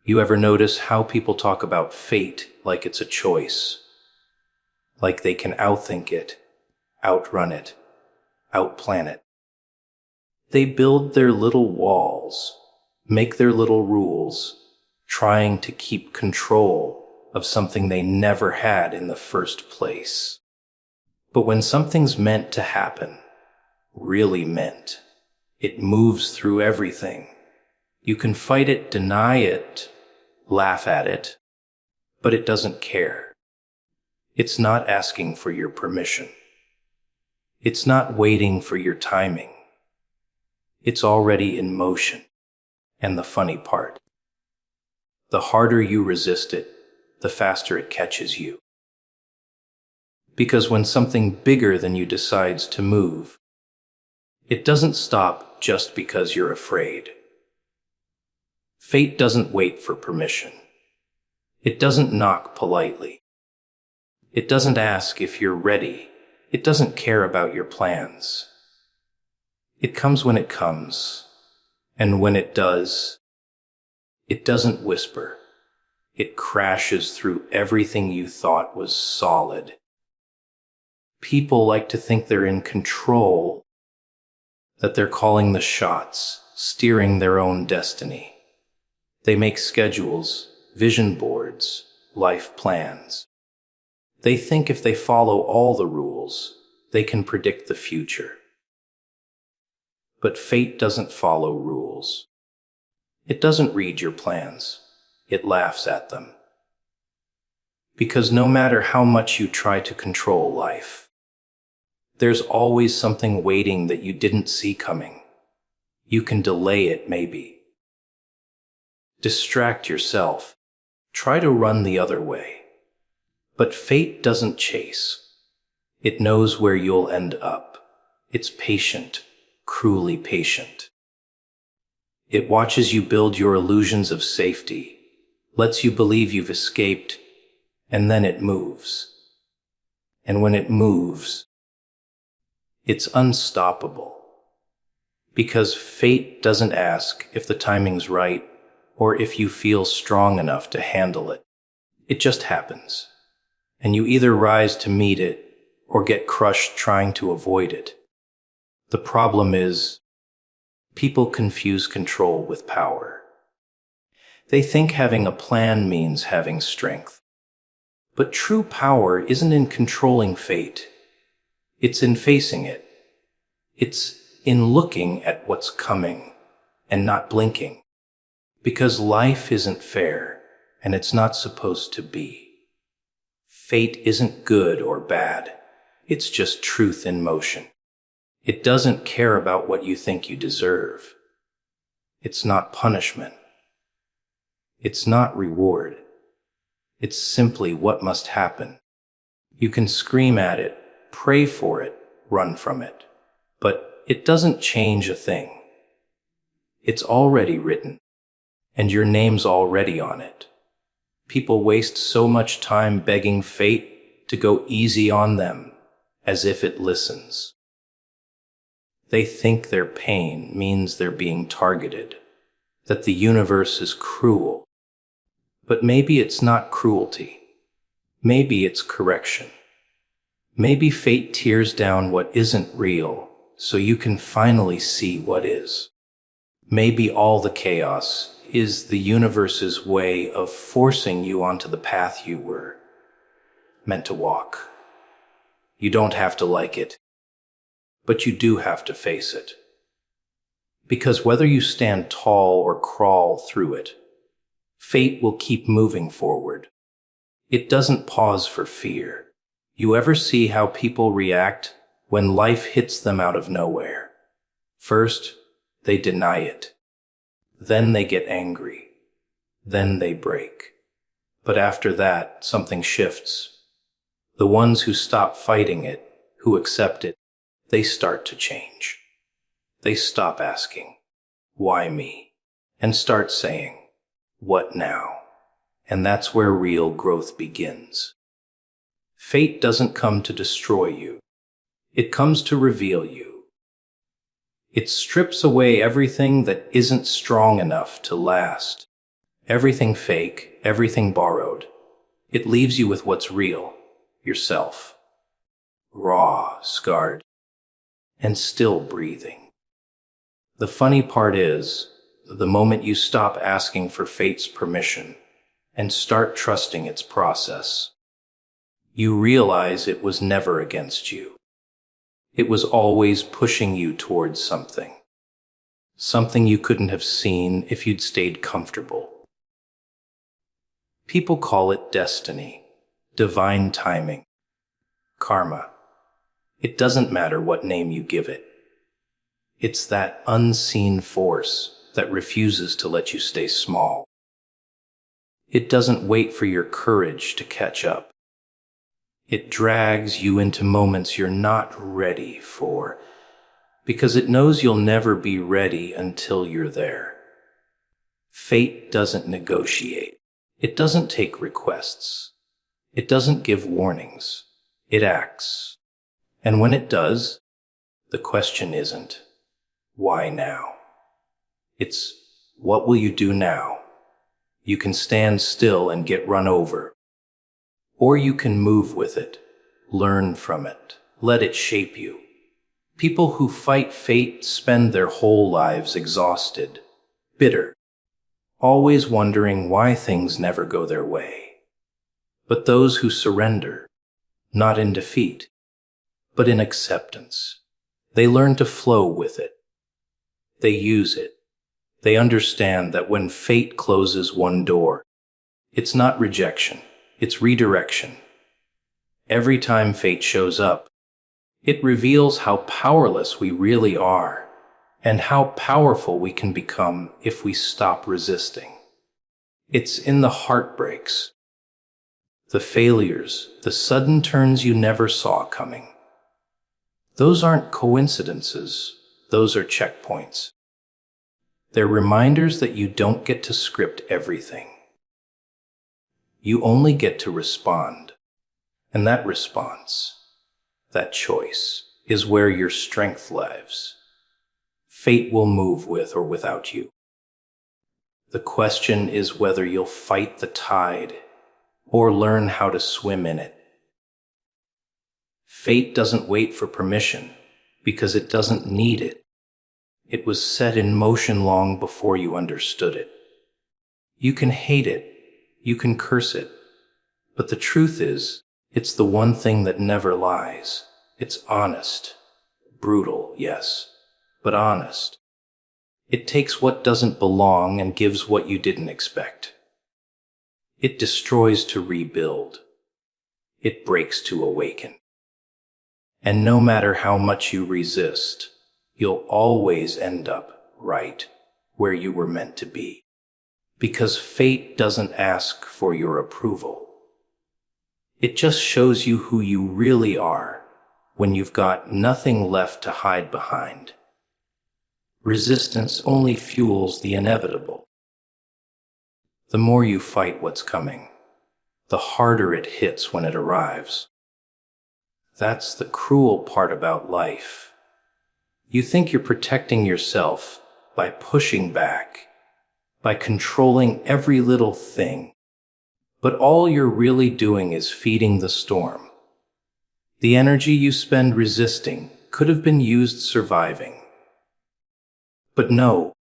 You ever notice how people talk about fate like it's a choice? Like they can outthink it, outrun it, outplan it. They build their little walls, make their little rules, trying to keep control of something they never had in the first place. But when something's meant to happen, really meant, it moves through everything. You can fight it, deny it, laugh at it, but it doesn't care. It's not asking for your permission. It's not waiting for your timing. It's already in motion. And the funny part, the harder you resist it, the faster it catches you. Because when something bigger than you decides to move, it doesn't stop just because you're afraid. Fate doesn't wait for permission. It doesn't knock politely. It doesn't ask if you're ready. It doesn't care about your plans. It comes when it comes, and when it does, it doesn't whisper. It crashes through everything you thought was solid. People like to think they're in control, that they're calling the shots, steering their own destiny. They make schedules, vision boards, life plans. They think if they follow all the rules, they can predict the future. But fate doesn't follow rules. It doesn't read your plans. It laughs at them. Because no matter how much you try to control life, there's always something waiting that you didn't see coming. You can delay it, maybe. Distract yourself. Try to run the other way. But fate doesn't chase. It knows where you'll end up. It's patient, cruelly patient. It watches you build your illusions of safety, lets you believe you've escaped, and then it moves. And when it moves, it's unstoppable. Because fate doesn't ask if the timing's right or if you feel strong enough to handle it. It just happens. And you either rise to meet it or get crushed trying to avoid it. The problem is, people confuse control with power. They think having a plan means having strength. But true power isn't in controlling fate. It's in facing it. It's in looking at what's coming and not blinking. Because life isn't fair, and it's not supposed to be. Fate isn't good or bad. It's just truth in motion. It doesn't care about what you think you deserve. It's not punishment. It's not reward. It's simply what must happen. You can scream at it, pray for it, run from it. But it doesn't change a thing. It's already written, and your name's already on it. People waste so much time begging fate to go easy on them, as if it listens. They think their pain means they're being targeted, that the universe is cruel. But maybe it's not cruelty. Maybe it's correction. Maybe fate tears down what isn't real, so you can finally see what is. Maybe all the chaos is the universe's way of forcing you onto the path you were meant to walk. You don't have to like it, but you do have to face it. Because whether you stand tall or crawl through it, fate will keep moving forward. It doesn't pause for fear. You ever see how people react when life hits them out of nowhere? First, they deny it. Then they get angry. Then they break. But after that, something shifts. The ones who stop fighting it, who accept it, they start to change. They stop asking, "Why me?" and start saying, "What now?" And that's where real growth begins. Fate doesn't come to destroy you. It comes to reveal you. It strips away everything that isn't strong enough to last, Everything fake, everything borrowed. It leaves you with what's real, yourself. Raw, scarred, and still breathing. The funny part is, the moment you stop asking for fate's permission and start trusting its process, you realize it was never against you. It was always pushing you towards something. Something you couldn't have seen if you'd stayed comfortable. People call it destiny, divine timing, karma. It doesn't matter what name you give it. It's that unseen force that refuses to let you stay small. It doesn't wait for your courage to catch up. It drags you into moments you're not ready for, because it knows you'll never be ready until you're there. Fate doesn't negotiate. It doesn't take requests. It doesn't give warnings. It acts. And when it does, the question isn't, why now? It's, what will you do now? You can stand still and get run over. Or you can move with it, learn from it, let it shape you. People who fight fate spend their whole lives exhausted, bitter, always wondering why things never go their way. But those who surrender, not in defeat, but in acceptance, they learn to flow with it. They use it. They understand that when fate closes one door, it's not rejection, it's redirection. Every time fate shows up, it reveals how powerless we really are and how powerful we can become if we stop resisting. It's in the heartbreaks, the failures, the sudden turns you never saw coming. Those aren't coincidences, those are checkpoints. They're reminders that you don't get to script everything. You only get to respond. And that response, that choice, is where your strength lives. Fate will move with or without you. The question is whether you'll fight the tide or learn how to swim in it. Fate doesn't wait for permission because it doesn't need it. It was set in motion long before you understood it. You can hate it, you can curse it, but the truth is, it's the one thing that never lies. It's honest. Brutal, yes, but honest. It takes what doesn't belong and gives what you didn't expect. It destroys to rebuild. It breaks to awaken. And no matter how much you resist, you'll always end up right where you were meant to be. Because fate doesn't ask for your approval. It just shows you who you really are when you've got nothing left to hide behind. Resistance only fuels the inevitable. The more you fight what's coming, the harder it hits when it arrives. That's the cruel part about life. You think you're protecting yourself by pushing back, by controlling every little thing. But all you're really doing is feeding the storm. The energy you spend resisting could have been used surviving. But no,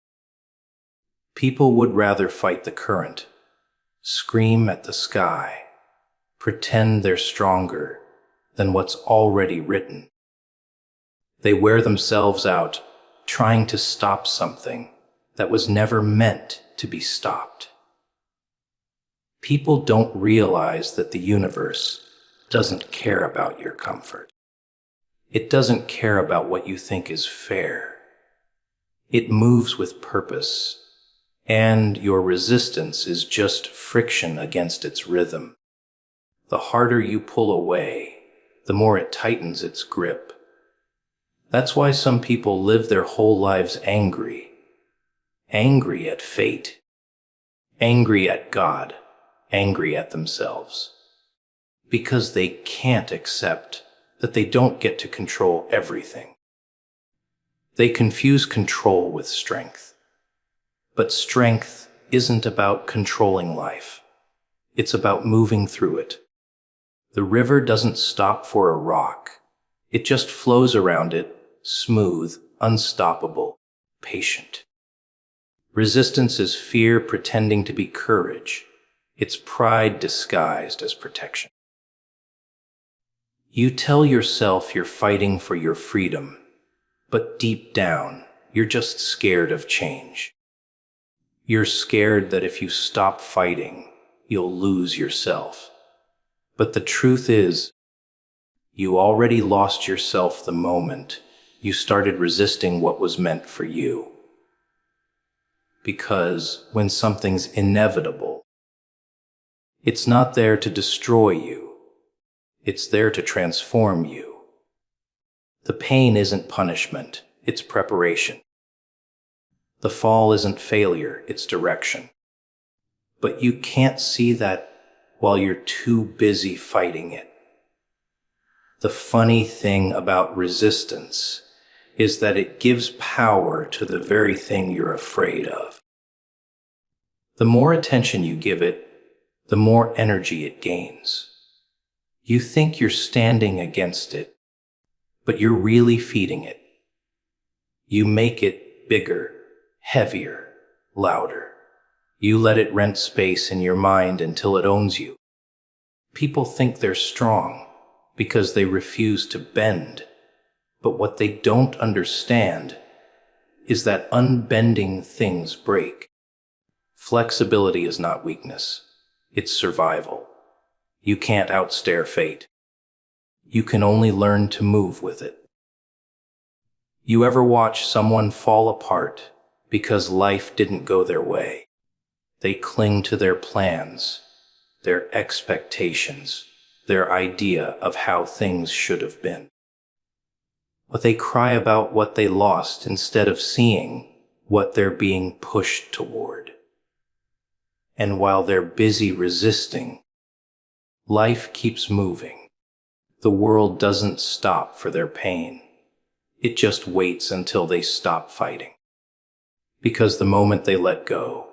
people would rather fight the current, scream at the sky, pretend they're stronger than what's already written. They wear themselves out trying to stop something that was never meant to be stopped. People don't realize that the universe doesn't care about your comfort. It doesn't care about what you think is fair. It moves with purpose, and your resistance is just friction against its rhythm. The harder you pull away, the more it tightens its grip. That's why some people live their whole lives angry. Angry at fate. Angry at God. Angry at themselves. Because they can't accept that they don't get to control everything. They confuse control with strength. But strength isn't about controlling life. It's about moving through it. The river doesn't stop for a rock. It just flows around it, smooth, unstoppable, patient. Resistance is fear pretending to be courage. It's pride disguised as protection. You tell yourself you're fighting for your freedom, but deep down, you're just scared of change. You're scared that if you stop fighting, you'll lose yourself. But the truth is, you already lost yourself the moment you started resisting what was meant for you. Because when something's inevitable, it's not there to destroy you. It's there to transform you. The pain isn't punishment, it's preparation. The fall isn't failure, it's direction. But you can't see that while you're too busy fighting it. The funny thing about resistance is that it gives power to the very thing you're afraid of. The more attention you give it, the more energy it gains. You think you're standing against it, but you're really feeding it. You make it bigger, heavier, louder. You let it rent space in your mind until it owns you. People think they're strong because they refuse to bend. But what they don't understand is that unbending things break. Flexibility is not weakness. It's survival. You can't outstare fate. You can only learn to move with it. You ever watch someone fall apart because life didn't go their way? They cling to their plans, their expectations, their idea of how things should have been. But they cry about what they lost instead of seeing what they're being pushed toward. And while they're busy resisting, life keeps moving. The world doesn't stop for their pain. It just waits until they stop fighting. Because the moment they let go,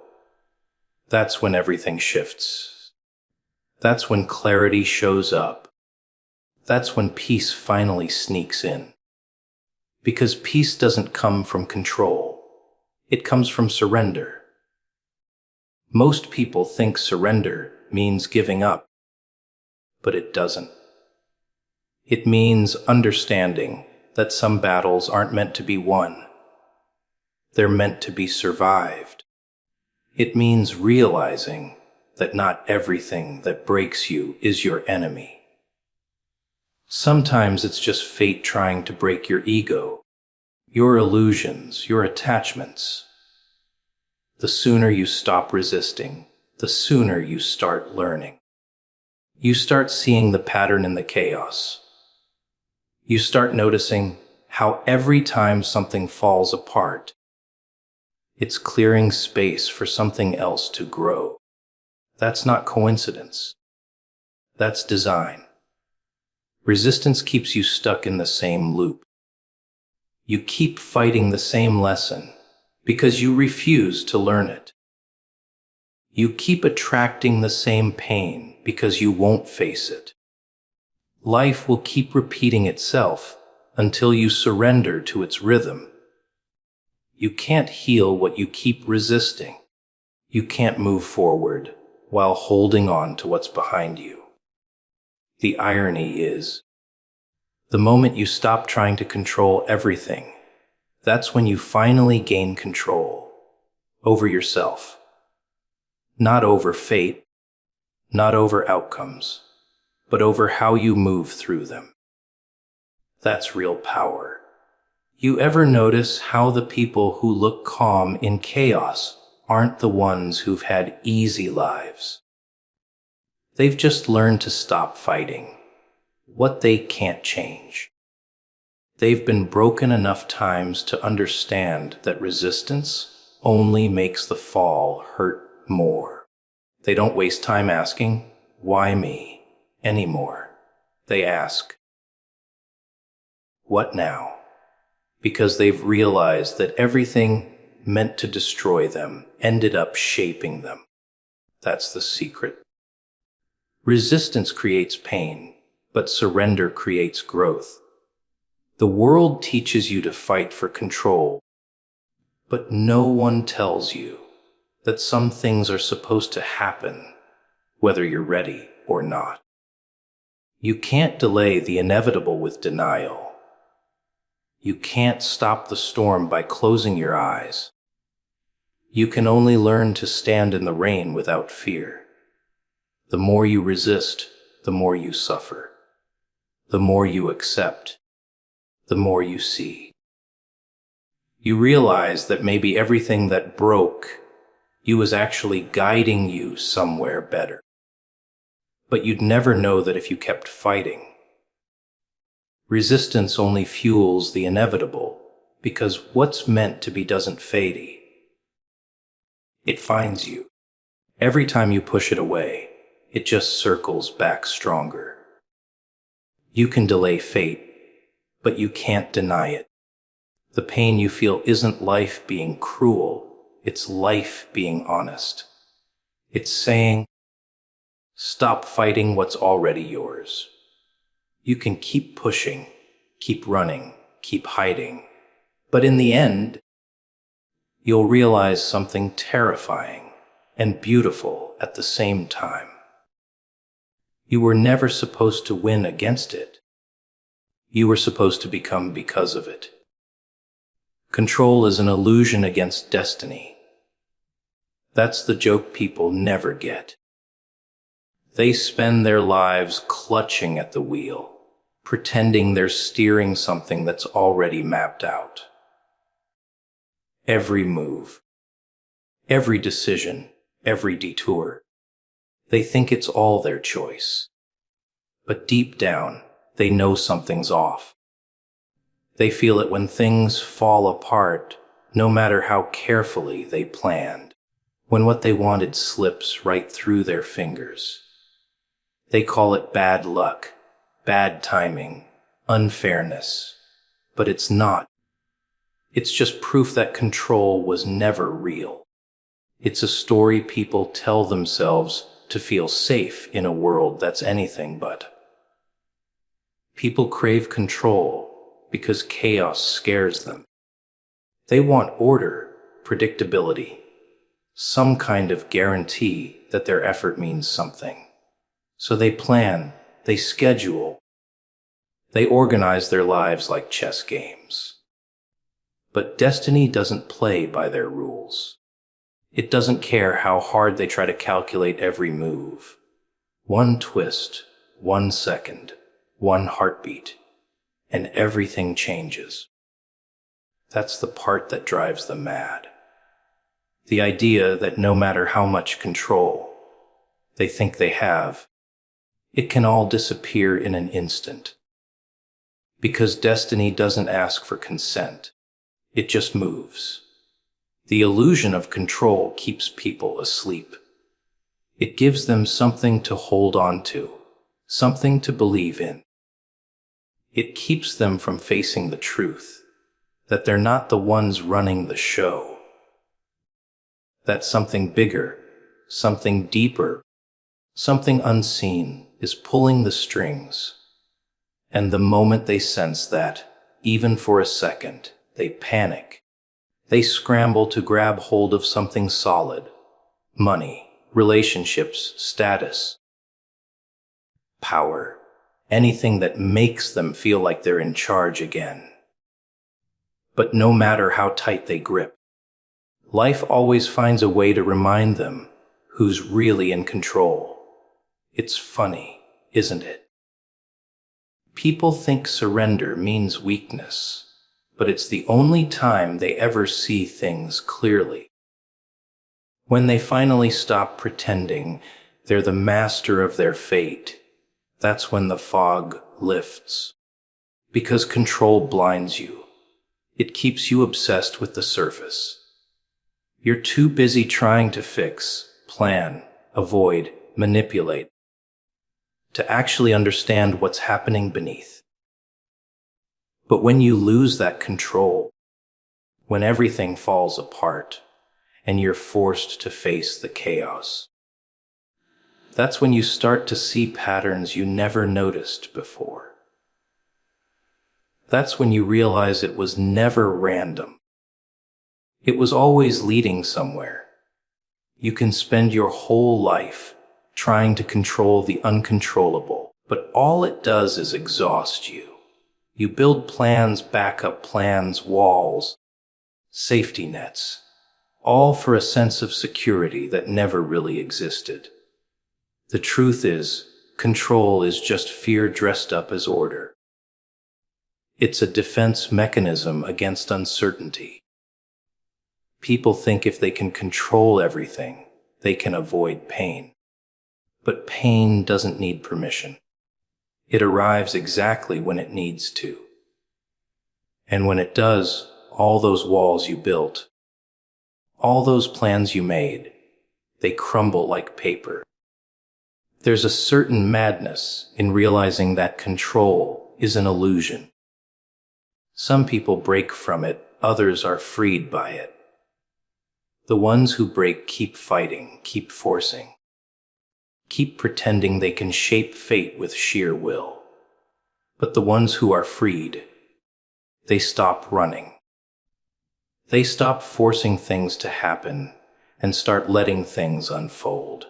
that's when everything shifts. That's when clarity shows up. That's when peace finally sneaks in. Because peace doesn't come from control. It comes from surrender. Most people think surrender means giving up, but it doesn't. It means understanding that some battles aren't meant to be won. They're meant to be survived. It means realizing that not everything that breaks you is your enemy. Sometimes it's just fate trying to break your ego, your illusions, your attachments. The sooner you stop resisting, the sooner you start learning. You start seeing the pattern in the chaos. You start noticing how every time something falls apart, it's clearing space for something else to grow. That's not coincidence. That's design. Resistance keeps you stuck in the same loop. You keep fighting the same lesson because you refuse to learn it. You keep attracting the same pain because you won't face it. Life will keep repeating itself until you surrender to its rhythm. You can't heal what you keep resisting. You can't move forward while holding on to what's behind you. The irony is, the moment you stop trying to control everything, that's when you finally gain control over yourself. Not over fate, not over outcomes, but over how you move through them. That's real power. You ever notice how the people who look calm in chaos aren't the ones who've had easy lives? They've just learned to stop fighting what they can't change. They've been broken enough times to understand that resistance only makes the fall hurt more. They don't waste time asking, "Why me?" anymore. They ask, "What now?" Because they've realized that everything meant to destroy them ended up shaping them. That's the secret. Resistance creates pain, but surrender creates growth. The world teaches you to fight for control, but no one tells you that some things are supposed to happen, whether you're ready or not. You can't delay the inevitable with denial. You can't stop the storm by closing your eyes. You can only learn to stand in the rain without fear. The more you resist, the more you suffer. The more you accept, the more you see. You realize that maybe everything that broke you was actually guiding you somewhere better. But you'd never know that if you kept fighting. Resistance only fuels the inevitable, because what's meant to be doesn't fade. It finds you. Every time you push it away, it just circles back stronger. You can delay fate, but you can't deny it. The pain you feel isn't life being cruel, it's life being honest. It's saying, stop fighting what's already yours. You can keep pushing, keep running, keep hiding, but in the end, you'll realize something terrifying and beautiful at the same time. You were never supposed to win against it. You were supposed to become because of it. Control is an illusion against destiny. That's the joke people never get. They spend their lives clutching at the wheel, pretending they're steering something that's already mapped out. Every move, every decision, every detour, they think it's all their choice. But deep down, they know something's off. They feel it when things fall apart, no matter how carefully they planned, when what they wanted slips right through their fingers. They call it bad luck, bad timing, unfairness, but it's not. It's just proof that control was never real. It's a story people tell themselves to feel safe in a world that's anything but. People crave control because chaos scares them. They want order, predictability, some kind of guarantee that their effort means something. So they plan, they schedule, they organize their lives like chess games. But destiny doesn't play by their rules. It doesn't care how hard they try to calculate every move. One twist, 1 second, one heartbeat, and everything changes. That's the part that drives them mad. The idea that no matter how much control they think they have, it can all disappear in an instant. Because destiny doesn't ask for consent. It just moves. The illusion of control keeps people asleep. It gives them something to hold on to, something to believe in. It keeps them from facing the truth, that they're not the ones running the show. That something bigger, something deeper, something unseen is pulling the strings. And the moment they sense that, even for a second, they panic. They scramble to grab hold of something solid. Money, relationships, status, power, anything that makes them feel like they're in charge again. But no matter how tight they grip, life always finds a way to remind them who's really in control. It's funny, isn't it? People think surrender means weakness, but it's the only time they ever see things clearly. When they finally stop pretending they're the master of their fate, that's when the fog lifts. Because control blinds you. It keeps you obsessed with the surface. You're too busy trying to fix, plan, avoid, manipulate, to actually understand what's happening beneath. But when you lose that control, when everything falls apart and you're forced to face the chaos. That's when you start to see patterns you never noticed before. That's when you realize it was never random. It was always leading somewhere. You can spend your whole life trying to control the uncontrollable, but all it does is exhaust you. You build plans, backup plans, walls, safety nets, all for a sense of security that never really existed. The truth is, control is just fear dressed up as order. It's a defense mechanism against uncertainty. People think if they can control everything, they can avoid pain. But pain doesn't need permission. It arrives exactly when it needs to. And when it does, all those walls you built, all those plans you made, they crumble like paper. There's a certain madness in realizing that control is an illusion. Some people break from it, others are freed by it. The ones who break keep fighting, keep forcing, keep pretending they can shape fate with sheer will. But the ones who are freed, they stop running. They stop forcing things to happen and start letting things unfold.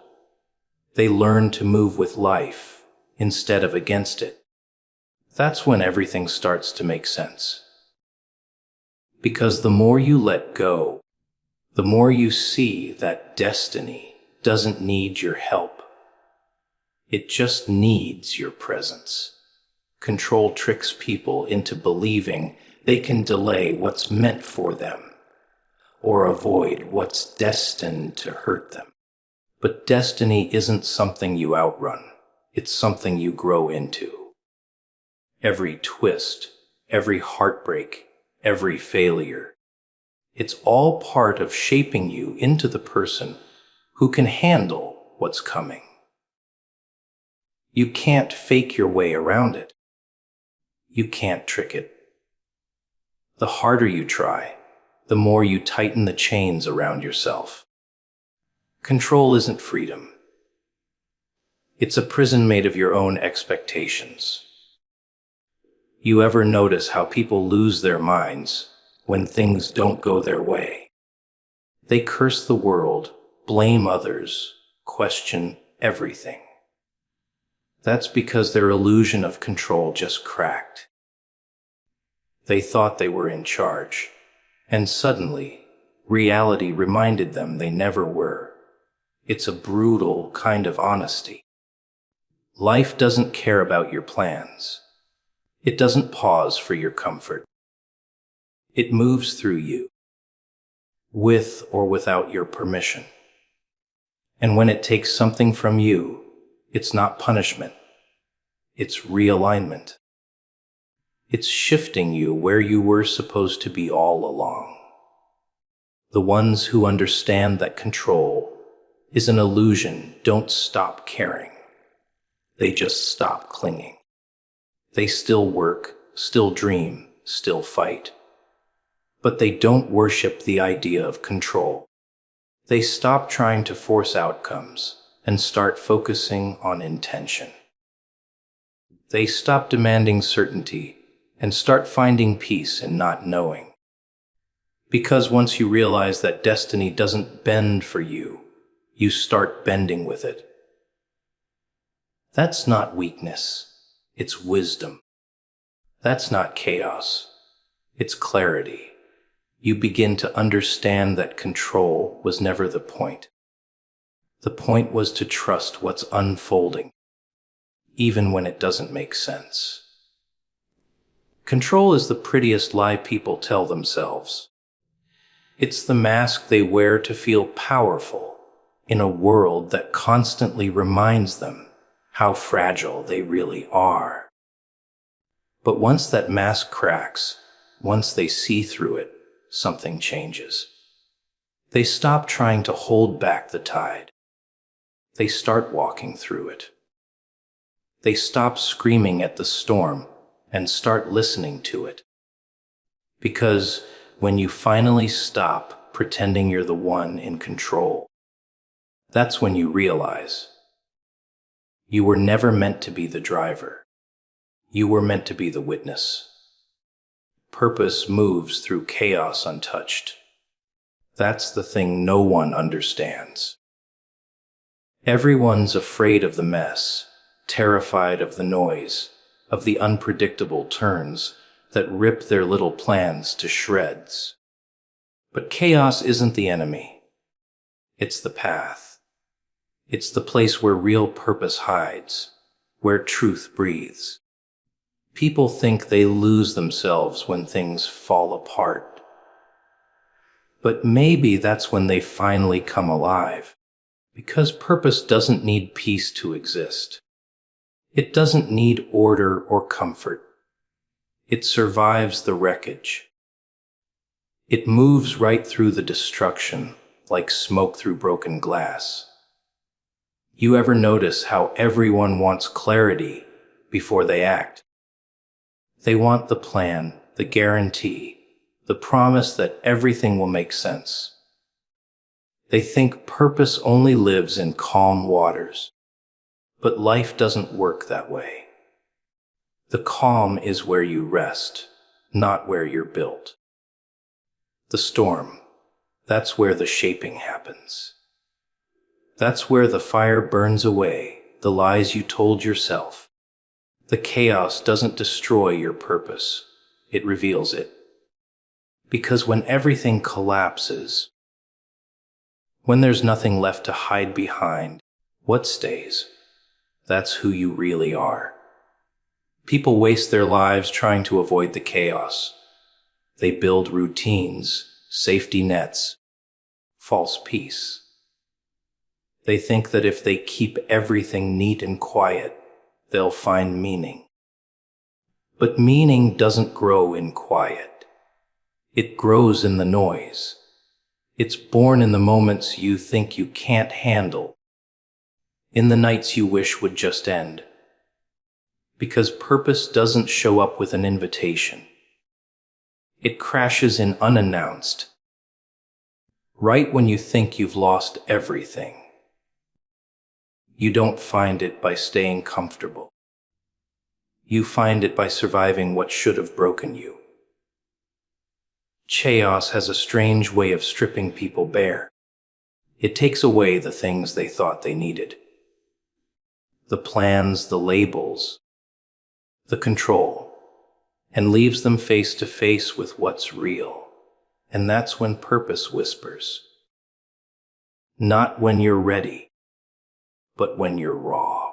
They learn to move with life instead of against it. That's when everything starts to make sense. Because the more you let go, the more you see that destiny doesn't need your help. It just needs your presence. Control tricks people into believing they can delay what's meant for them or avoid what's destined to hurt them. But destiny isn't something you outrun. It's something you grow into. Every twist, every heartbreak, every failure, it's all part of shaping you into the person who can handle what's coming. You can't fake your way around it. You can't trick it. The harder you try, the more you tighten the chains around yourself. Control isn't freedom. It's a prison made of your own expectations. You ever notice how people lose their minds when things don't go their way? They curse the world, blame others, question everything. That's because their illusion of control just cracked. They thought they were in charge, and suddenly, reality reminded them they never were. It's a brutal kind of honesty. Life doesn't care about your plans. It doesn't pause for your comfort. It moves through you, with or without your permission. And when it takes something from you, it's not punishment. It's realignment. It's shifting you where you were supposed to be all along. The ones who understand that control is an illusion don't stop caring. They just stop clinging. They still work, still dream, still fight. But they don't worship the idea of control. They stop trying to force outcomes and start focusing on intention. They stop demanding certainty and start finding peace in not knowing. Because once you realize that destiny doesn't bend for you, you start bending with it. That's not weakness, it's wisdom. That's not chaos, it's clarity. You begin to understand that control was never the point. The point was to trust what's unfolding, even when it doesn't make sense. Control is the prettiest lie people tell themselves. It's the mask they wear to feel powerful in a world that constantly reminds them how fragile they really are. But once that mask cracks, once they see through it, something changes. They stop trying to hold back the tide. They start walking through it. They stop screaming at the storm and start listening to it. Because when you finally stop pretending you're the one in control. That's when you realize you were never meant to be the driver. You were meant to be the witness. Purpose moves through chaos untouched. That's the thing no one understands. Everyone's afraid of the mess, terrified of the noise, of the unpredictable turns that rip their little plans to shreds. But chaos isn't the enemy. It's the path. It's the place where real purpose hides, where truth breathes. People think they lose themselves when things fall apart. But maybe that's when they finally come alive, because purpose doesn't need peace to exist. It doesn't need order or comfort. It survives the wreckage. It moves right through the destruction, like smoke through broken glass. You ever notice how everyone wants clarity before they act? They want the plan, the guarantee, the promise that everything will make sense. They think purpose only lives in calm waters. But life doesn't work that way. The calm is where you rest, not where you're built. The storm, that's where the shaping happens. That's where the fire burns away, the lies you told yourself. The chaos doesn't destroy your purpose, it reveals it. Because when everything collapses, when there's nothing left to hide behind, what stays? That's who you really are. People waste their lives trying to avoid the chaos. They build routines, safety nets, false peace. They think that if they keep everything neat and quiet, they'll find meaning. But meaning doesn't grow in quiet. It grows in the noise. It's born in the moments you think you can't handle, in the nights you wish would just end. Because purpose doesn't show up with an invitation. It crashes in unannounced, right when you think you've lost everything. You don't find it by staying comfortable. You find it by surviving what should have broken you. Chaos has a strange way of stripping people bare. It takes away the things they thought they needed. The plans, the labels, the control, and leaves them face to face with what's real. And that's when purpose whispers. Not when you're ready, but when you're raw.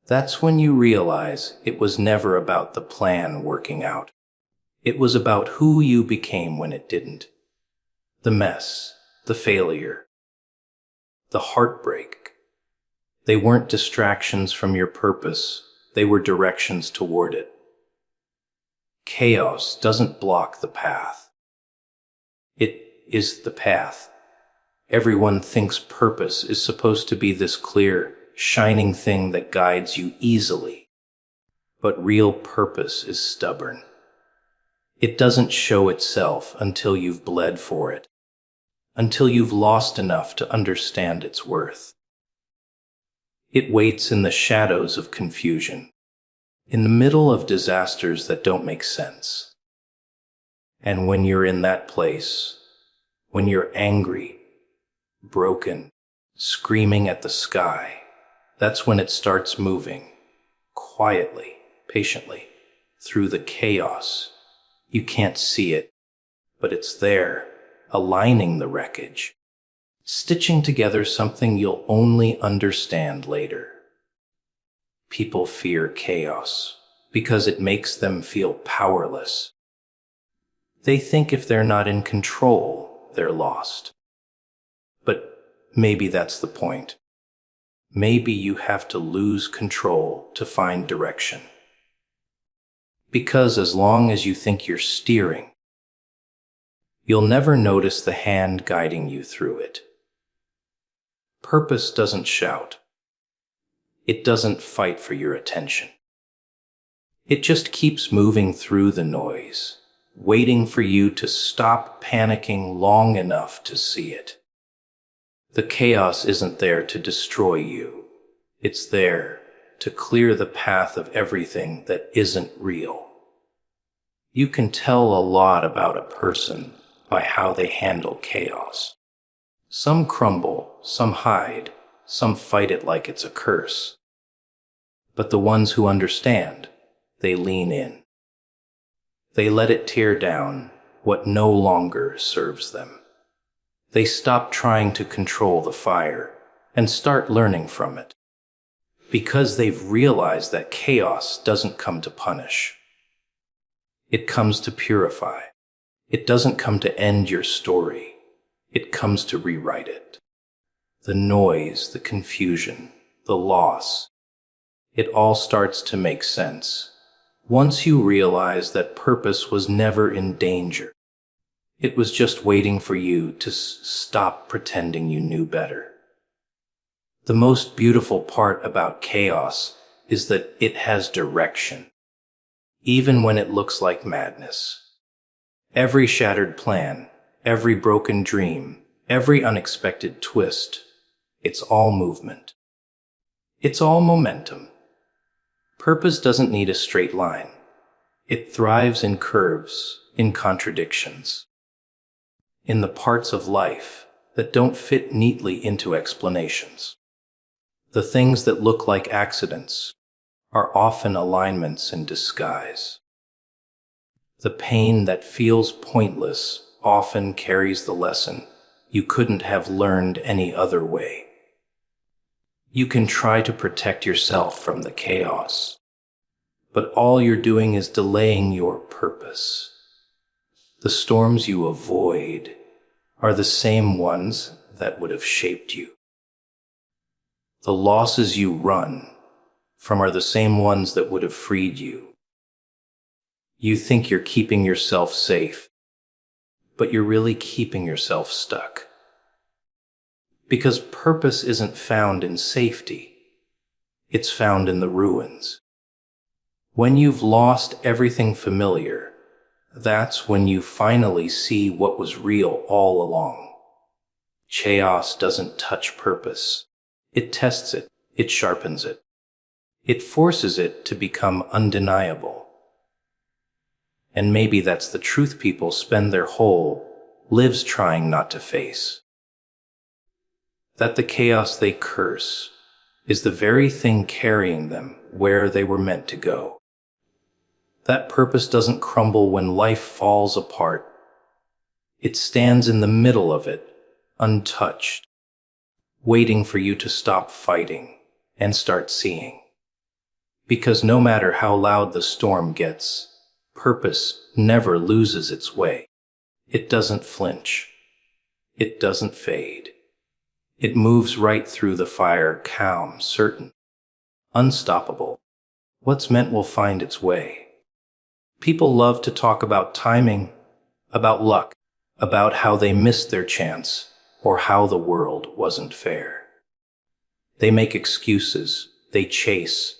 That's when you realize it was never about the plan working out. It was about who you became when it didn't. The mess, the failure, the heartbreak. They weren't distractions from your purpose, they were directions toward it. Chaos doesn't block the path. It is the path. Everyone thinks purpose is supposed to be this clear, shining thing that guides you easily. But real purpose is stubborn. It doesn't show itself until you've bled for it, until you've lost enough to understand its worth. It waits in the shadows of confusion, in the middle of disasters that don't make sense. And when you're in that place, when you're angry, broken, screaming at the sky, that's when it starts moving, quietly, patiently, through the chaos. You can't see it, but it's there, aligning the wreckage, stitching together something you'll only understand later. People fear chaos because it makes them feel powerless. They think if they're not in control, they're lost. But maybe that's the point. Maybe you have to lose control to find direction. Because as long as you think you're steering, you'll never notice the hand guiding you through it. Purpose doesn't shout. It doesn't fight for your attention. It just keeps moving through the noise, waiting for you to stop panicking long enough to see it. The chaos isn't there to destroy you. It's there to clear the path of everything that isn't real. You can tell a lot about a person by how they handle chaos. Some crumble, some hide, some fight it like it's a curse. But the ones who understand, they lean in. They let it tear down what no longer serves them. They stop trying to control the fire and start learning from it. Because they've realized that chaos doesn't come to punish. It comes to purify. It doesn't come to end your story. It comes to rewrite it. The noise, the confusion, the loss, it all starts to make sense once you realize that purpose was never in danger. It was just waiting for you to stop pretending you knew better. The most beautiful part about chaos is that it has direction, even when it looks like madness. Every shattered plan, every broken dream, every unexpected twist, it's all movement. It's all momentum. Purpose doesn't need a straight line. It thrives in curves, in contradictions, in the parts of life that don't fit neatly into explanations. The things that look like accidents are often alignments in disguise. The pain that feels pointless often carries the lesson you couldn't have learned any other way. You can try to protect yourself from the chaos, but all you're doing is delaying your purpose. The storms you avoid are the same ones that would have shaped you. The losses you run from are the same ones that would have freed you. You think you're keeping yourself safe, but you're really keeping yourself stuck. Because purpose isn't found in safety, it's found in the ruins. When you've lost everything familiar, that's when you finally see what was real all along. Chaos doesn't touch purpose. It tests it, it sharpens it. It forces it to become undeniable. And maybe that's the truth people spend their whole lives trying not to face. That the chaos they curse is the very thing carrying them where they were meant to go. That purpose doesn't crumble when life falls apart. It stands in the middle of it, untouched, waiting for you to stop fighting and start seeing. Because no matter how loud the storm gets, purpose never loses its way. It doesn't flinch. It doesn't fade. It moves right through the fire, calm, certain, unstoppable. What's meant will find its way. People love to talk about timing, about luck, about how they missed their chance, or how the world wasn't fair. They make excuses, they chase,